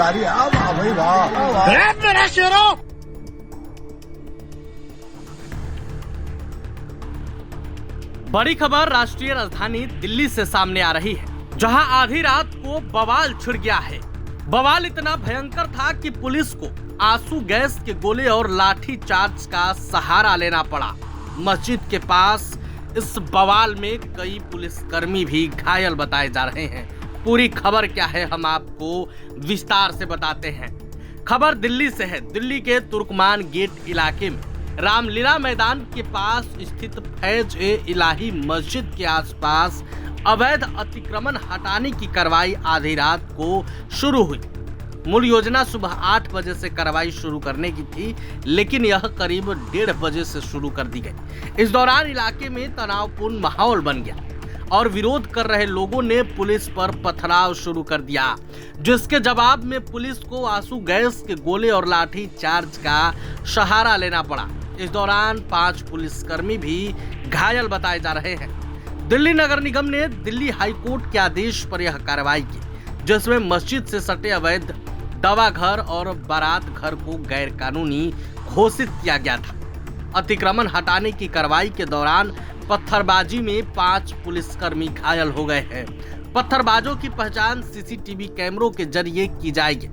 खिलाड़ी, वाह भाई वाह। मेरा शेरों। बड़ी खबर राष्ट्रीय राजधानी दिल्ली से सामने आ रही है, जहां आधी रात को बवाल छिड़ गया है। बवाल इतना भयंकर था कि पुलिस को आंसू गैस के गोले और लाठी चार्ज का सहारा लेना पड़ा। मस्जिद के पास इस बवाल में कई पुलिसकर्मी भी घायल बताए जा रहे हैं। पूरी खबर क्या है हम आपको विस्तार से बताते हैं। खबर दिल्ली से है। दिल्ली के तुर्कमान गेट इलाके में रामलीला मैदान के पास स्थित फैज-ए-इलाही मस्जिद के आसपास अवैध अतिक्रमण हटाने की कार्रवाई आधी रात को शुरू हुई। मूल योजना सुबह 8 बजे से कार्रवाई शुरू करने की थी, लेकिन यह करीब 1:30 बजे से शुरू कर दी गई। इस दौरान इलाके में तनावपूर्ण माहौल बन गया और विरोध कर रहे लोगों ने पुलिस पर पथराव शुरू कर दिया, जिसके जवाब में पुलिस को आंसू गैस के गोले और लाठी चार्ज का सहारा लेना पड़ा। इस दौरान 5 पुलिसकर्मी भी घायल बताए जा रहे हैं। दिल्ली नगर निगम ने दिल्ली हाईकोर्ट के आदेश पर यह कार्रवाई की, जिसमें मस्जिद से सटे अवैध दवा घर और बारात घर को गैर कानूनी घोषित किया गया था। अतिक्रमण हटाने की कार्रवाई के दौरान पत्थरबाजी में 5 पुलिसकर्मी घायल हो गए हैं। पत्थरबाजों की पहचान सीसीटीवी कैमरों के जरिए की जाएगी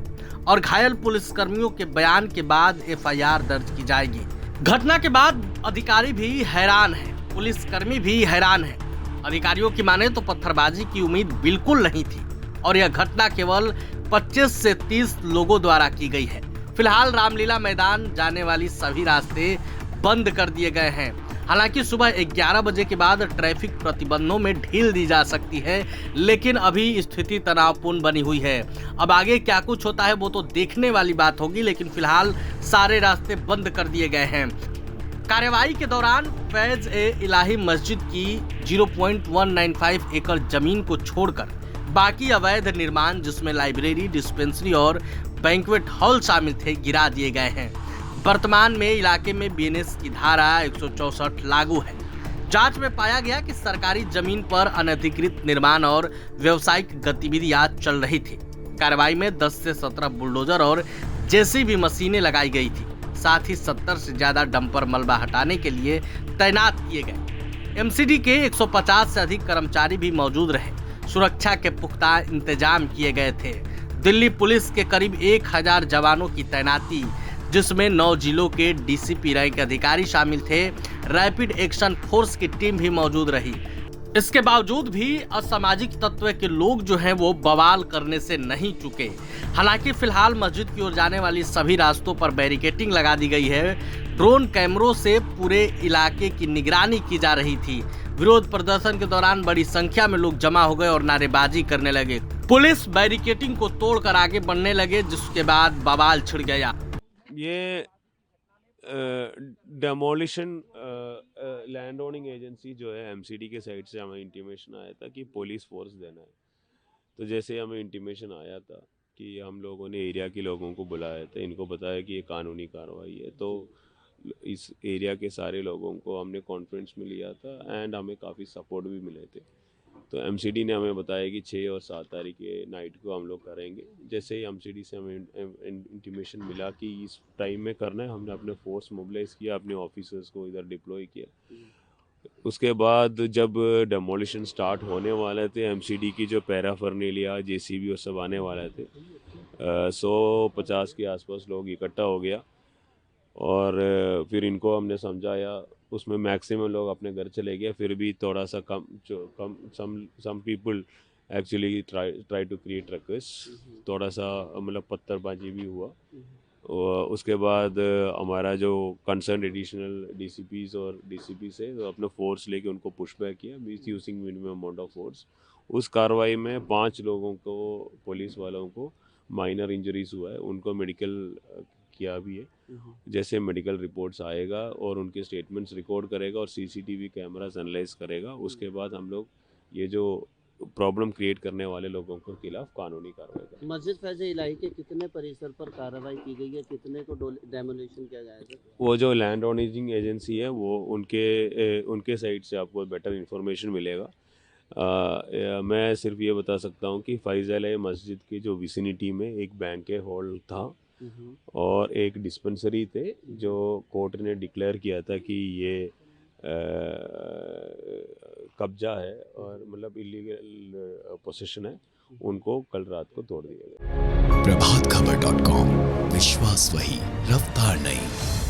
और घायल पुलिसकर्मियों के बयान के बाद एफआईआर दर्ज की जाएगी। घटना के बाद अधिकारी भी हैरान हैं, पुलिसकर्मी भी हैरान हैं। अधिकारियों की माने तो पत्थरबाजी की उम्मीद बिल्कुल नहीं थी और यह घटना केवल 25 से 30 लोगों द्वारा की गई है। फिलहाल रामलीला मैदान जाने वाली सभी रास्ते बंद कर दिए गए हैं। हालांकि सुबह 11 बजे के बाद ट्रैफिक प्रतिबंधों में ढील दी जा सकती है, लेकिन अभी स्थिति तनावपूर्ण बनी हुई है। अब आगे क्या कुछ होता है वो तो देखने वाली बात होगी, लेकिन फिलहाल सारे रास्ते बंद कर दिए गए हैं। कार्यवाही के दौरान फैज-ए-इलाही मस्जिद की 0.195 एकड़ जमीन को छोड़कर बाकी अवैध निर्माण, जिसमें लाइब्रेरी, डिस्पेंसरी और बैंक्वेट हॉल शामिल थे, गिरा दिए गए हैं। वर्तमान में इलाके में बीएनएस की धारा 164 लागू है। जांच में पाया गया कि सरकारी जमीन पर अनधिकृत निर्माण और व्यावसायिक गतिविधियां चल रही थी। कार्रवाई में 10 से 17 बुलडोजर और जेसीबी मशीनें लगाई गई थी। साथ ही 70 से ज्यादा डंपर मलबा हटाने के लिए तैनात किए गए। एमसीडी के 150 से अधिक कर्मचारी भी मौजूद रहे। सुरक्षा के पुख्ता इंतजाम किए गए थे। दिल्ली पुलिस के करीब 1000 जवानों की तैनाती, जिसमें 9 जिलों के डीसीपी रैंक अधिकारी शामिल थे। रैपिड एक्शन फोर्स की टीम भी मौजूद रही। इसके बावजूद भी असामाजिक तत्व के लोग जो हैं वो बवाल करने से नहीं चुके। हालांकि फिलहाल मस्जिद की ओर जाने वाली सभी रास्तों पर बैरिकेटिंग लगा दी गई है। ड्रोन कैमरों से पूरे इलाके की निगरानी की जा रही थी। विरोध प्रदर्शन के दौरान बड़ी संख्या में लोग जमा हो गए और नारेबाजी करने लगे। पुलिस बैरिकेटिंग को तोड़कर आगे बढ़ने लगे, जिसके बाद बवाल छिड़ गया। ये डेमोलिशन लैंड ओनिंग एजेंसी जो है एमसीडी के साइड से हमें इंटीमेशन आया था कि पुलिस फोर्स देना है। तो जैसे हमें इंटीमेशन आया था कि हम लोगों ने एरिया के लोगों को बुलाया था, इनको बताया कि ये कानूनी कार्रवाई है, तो इस एरिया के सारे लोगों को हमने कॉन्फ्रेंस में लिया था एंड हमें काफ़ी सपोर्ट भी मिले थे। तो एमसीडी ने हमें बताया कि 6 और 7 तारीख के नाइट को हम लोग करेंगे। जैसे ही एमसीडी से हमें इंटीमेशन मिला कि इस टाइम में करना है, हमने अपने फोर्स मोबिलाइज किया, अपने ऑफिसर्स को इधर डिप्लॉय किया। उसके बाद जब डेमोलिशन स्टार्ट होने वाले थे, एमसीडी की जो पैराफर्नेलिया, जेसीबी और सब आने वाले थे, 150 के आसपास लोग इकट्ठा हो गया और फिर इनको हमने समझाया। उसमें मैक्सिमम लोग अपने घर चले गए, फिर भी थोड़ा सा some people actually try to create ruckus, थोड़ा सा मतलब पत्थरबाजी भी हुआ। और उसके बाद हमारा जो कंसर्न एडिशनल डीसीपीज और डीसीपी से तो अपने फोर्स लेके उनको पुश बैक किया, means using minimum amount of force. उस कार्रवाई में 5 लोगों को, पुलिस वालों को माइनर इंजरीज हुआ है, उनको मेडिकल किया भी है। जैसे मेडिकल रिपोर्ट्स आएगा और उनके स्टेटमेंट्स रिकॉर्ड करेगा और सीसीटीवी कैमरास एनालाइज करेगा, उसके बाद हम लोग ये जो प्रॉब्लम क्रिएट करने वाले लोगों के खिलाफ कानूनी कार्रवाई करेंगे। मस्जिद फैज-ए-इलाही के कितने परिसर पर कार्रवाई की गई है, कितने को डेमोलिशन किया जाएगा? वो जो लैंड ओनिंग एजेंसी है वो उनके साइड से आपको बेटर इन्फॉर्मेशन मिलेगा। मैं सिर्फ ये बता सकता हूँ कि फैज़ल मस्जिद की जो विसिनिटी में एक बैंक हॉल था और एक डिस्पेंसरी थे जो कोर्ट ने डिक्लेयर किया था कि ये कब्जा है और मतलब इलीगल पोसेशन है, उनको कल रात को तोड़ दिया गया। प्रभातखबर.com, विश्वास वही, रफ्तार नहीं।